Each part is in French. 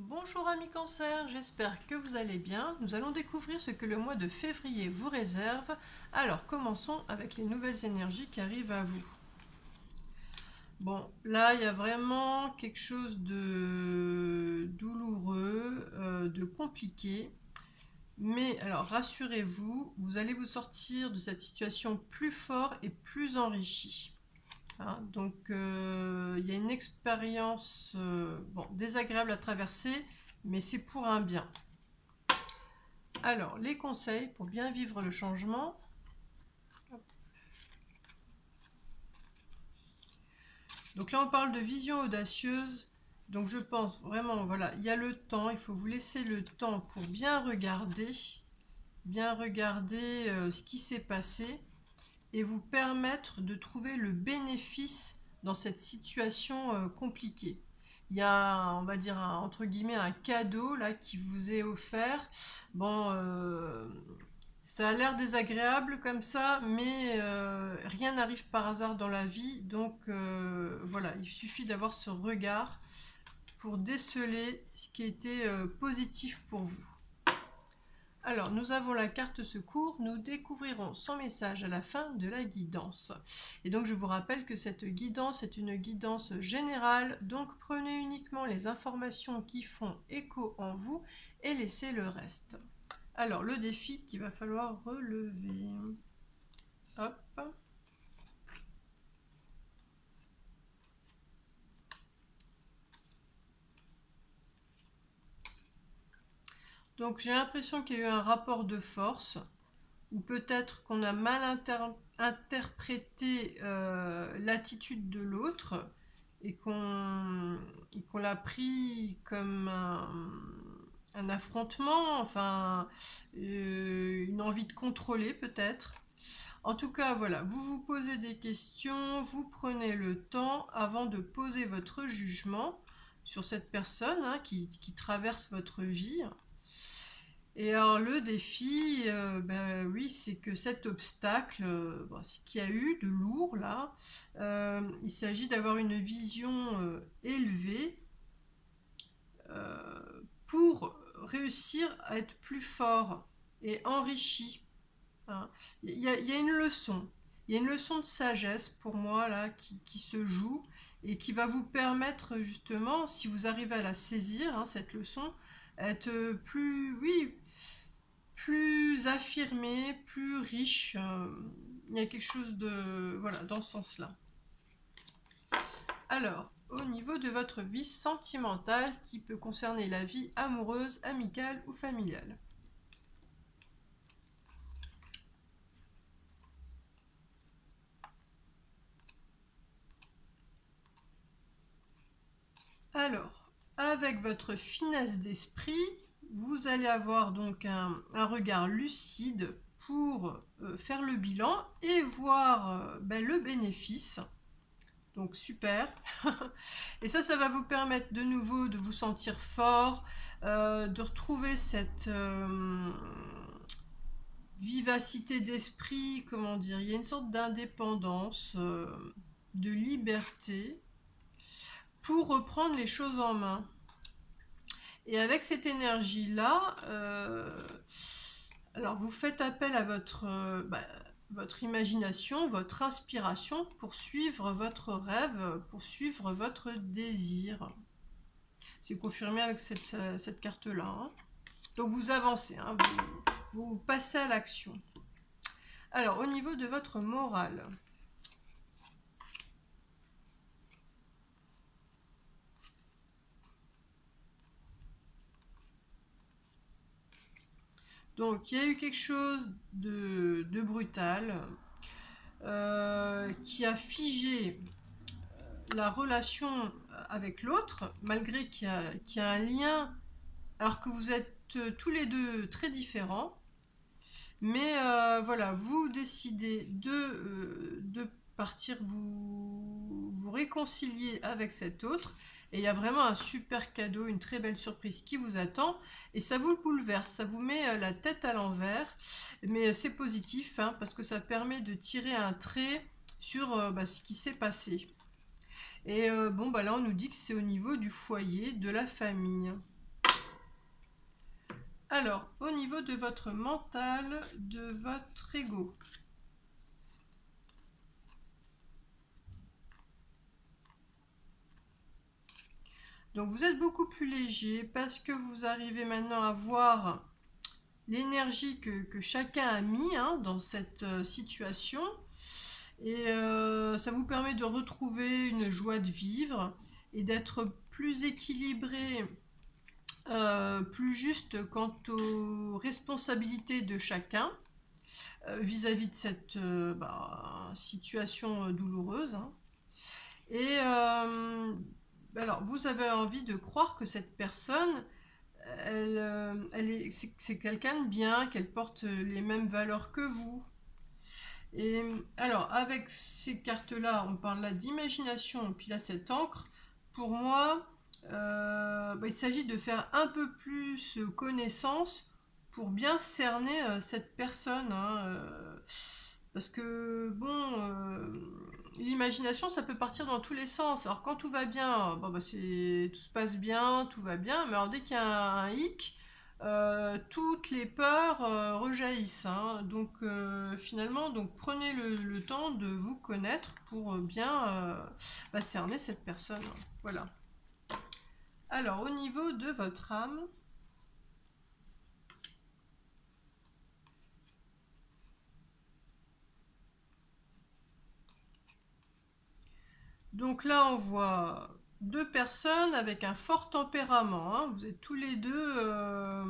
Bonjour amis Cancer, j'espère que vous allez bien. Nous allons découvrir ce que le mois de février vous réserve. Alors commençons avec les nouvelles énergies qui arrivent à vous. Bon, là il y a vraiment quelque chose de douloureux, de compliqué. Mais alors rassurez-vous, vous allez vous sortir de cette situation plus fort et plus enrichi. Hein, donc il y a une expérience désagréable à traverser, mais c'est pour un bien. Alors, les conseils pour bien vivre le changement. Donc là, on parle de vision audacieuse. Donc je pense vraiment, voilà, il y a le temps, il faut vous laisser le temps pour bien regarder ce qui s'est passé et vous permettre de trouver le bénéfice dans cette situation compliquée. Il y a, on va dire, entre guillemets, un cadeau là qui vous est offert. Bon, ça a l'air désagréable comme ça, mais rien n'arrive par hasard dans la vie. Donc voilà, il suffit d'avoir ce regard pour déceler ce qui était positif pour vous. Alors, nous avons la carte secours, nous découvrirons son message à la fin de la guidance. Et donc, je vous rappelle que cette guidance est une guidance générale, donc prenez uniquement les informations qui font écho en vous et laissez le reste. Alors, le défi qu'il va falloir relever. Hop. Donc, j'ai l'impression qu'il y a eu un rapport de force, ou peut-être qu'on a mal interprété l'attitude de l'autre et qu'on l'a pris comme un affrontement, enfin une envie de contrôler peut-être. En tout cas, voilà, vous vous posez des questions, vous prenez le temps avant de poser votre jugement sur cette personne qui traverse votre vie. Et alors le défi, oui, c'est que cet obstacle, ce qu'il y a eu de lourd là, il s'agit d'avoir une vision élevée pour réussir à être plus fort et enrichi. Hein. Il y a une leçon, il y a une leçon de sagesse pour moi là qui se joue et qui va vous permettre justement, si vous arrivez à la saisir, cette leçon, être plus, oui, plus affirmé, plus riche. Il y a quelque chose de, voilà, dans ce sens-là. Alors, au niveau de votre vie sentimentale, qui peut concerner la vie amoureuse, amicale ou familiale. Alors, avec votre finesse d'esprit, vous allez avoir donc un regard lucide pour faire le bilan et voir le bénéfice. Donc super. Et ça va vous permettre de nouveau de vous sentir fort, de retrouver cette vivacité d'esprit, comment dire, il y a une sorte d'indépendance, de liberté pour reprendre les choses en main. Et avec cette énergie-là, alors vous faites appel à votre imagination, votre inspiration pour suivre votre rêve, pour suivre votre désir. C'est confirmé avec cette carte-là. Hein. Donc vous avancez, vous passez à l'action. Alors au niveau de votre morale. Donc il y a eu quelque chose de brutal qui a figé la relation avec l'autre, malgré qu'il y a un lien, alors que vous êtes tous les deux très différents. Mais voilà, vous décidez de partir vous réconcilier avec cet autre. Et il y a vraiment un super cadeau, une très belle surprise qui vous attend. Et ça vous bouleverse, ça vous met la tête à l'envers. Mais c'est positif, parce que ça permet de tirer un trait sur ce qui s'est passé. Et là on nous dit que c'est au niveau du foyer, de la famille. Alors, au niveau de votre mental, de votre ego. Donc vous êtes beaucoup plus léger parce que vous arrivez maintenant à voir l'énergie que chacun a mis dans cette situation. Et ça vous permet de retrouver une joie de vivre et d'être plus équilibré, plus juste quant aux responsabilités de chacun vis-à-vis de cette situation douloureuse. Et alors, vous avez envie de croire que cette personne, c'est quelqu'un de bien, qu'elle porte les mêmes valeurs que vous. Et alors, avec ces cartes-là, on parle là d'imagination, puis là, cette encre. Pour moi, il s'agit de faire un peu plus connaissance pour bien cerner cette personne. Parce que, bon, l'imagination, ça peut partir dans tous les sens. Alors, quand tout va bien, tout se passe bien, tout va bien. Mais alors, dès qu'il y a un hic, toutes les peurs rejaillissent. Donc, finalement, prenez le temps de vous connaître pour bien cerner cette personne. Voilà. Alors, au niveau de votre âme, donc là, on voit deux personnes avec un fort tempérament. Vous êtes tous les deux,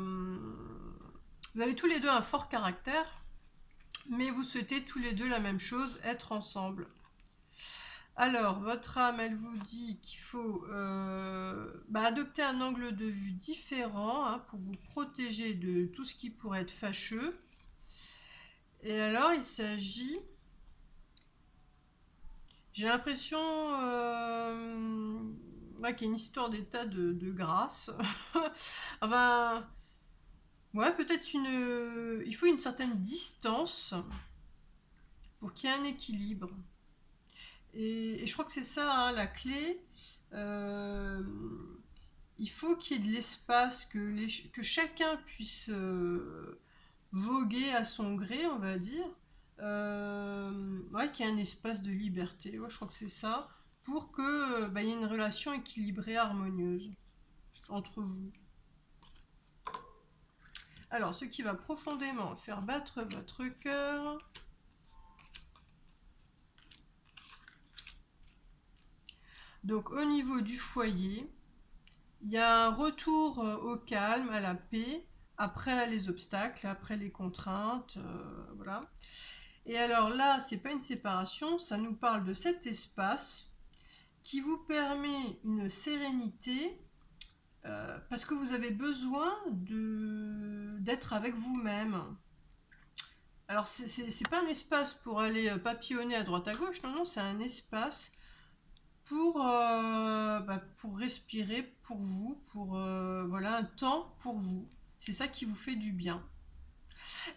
vous avez tous les deux un fort caractère, mais vous souhaitez tous les deux la même chose, être ensemble. Alors, votre âme, elle vous dit qu'il faut adopter un angle de vue différent pour vous protéger de tout ce qui pourrait être fâcheux. Et alors, il s'agit... J'ai l'impression qu'il y a une histoire d'état de grâce. Enfin, ouais, peut-être il faut une certaine distance pour qu'il y ait un équilibre. Et je crois que c'est ça, la clé. Il faut qu'il y ait de l'espace, que chacun puisse voguer à son gré, on va dire. Qu'il y ait un espace de liberté, je crois que c'est ça, pour que y ait une relation équilibrée, harmonieuse entre vous. Alors, ce qui va profondément faire battre votre cœur. Donc, au niveau du foyer, il y a un retour au calme, à la paix, après les obstacles, après les contraintes, voilà. Et alors là, c'est pas une séparation, ça nous parle de cet espace qui vous permet une sérénité parce que vous avez besoin d'être avec vous-même. Alors c'est pas un espace pour aller papillonner à droite à gauche, non, c'est un espace pour respirer pour vous, pour un temps pour vous. C'est ça qui vous fait du bien.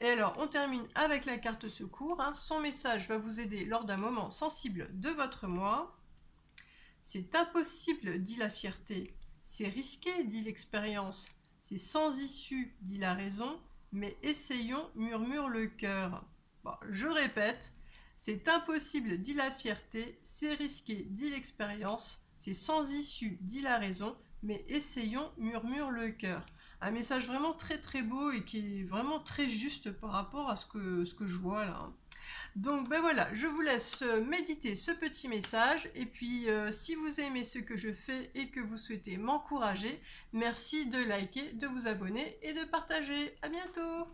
Et alors, on termine avec la carte secours. Son message va vous aider lors d'un moment sensible de votre mois. C'est impossible, dit la fierté. C'est risqué, dit l'expérience. C'est sans issue, dit la raison. Mais essayons, murmure le cœur. Bon, je répète. C'est impossible, dit la fierté. C'est risqué, dit l'expérience. C'est sans issue, dit la raison. Mais essayons, murmure le cœur. Un message vraiment très très beau et qui est vraiment très juste par rapport à ce que je vois là. Donc voilà, je vous laisse méditer ce petit message et puis si vous aimez ce que je fais et que vous souhaitez m'encourager, merci de liker, de vous abonner et de partager. À bientôt!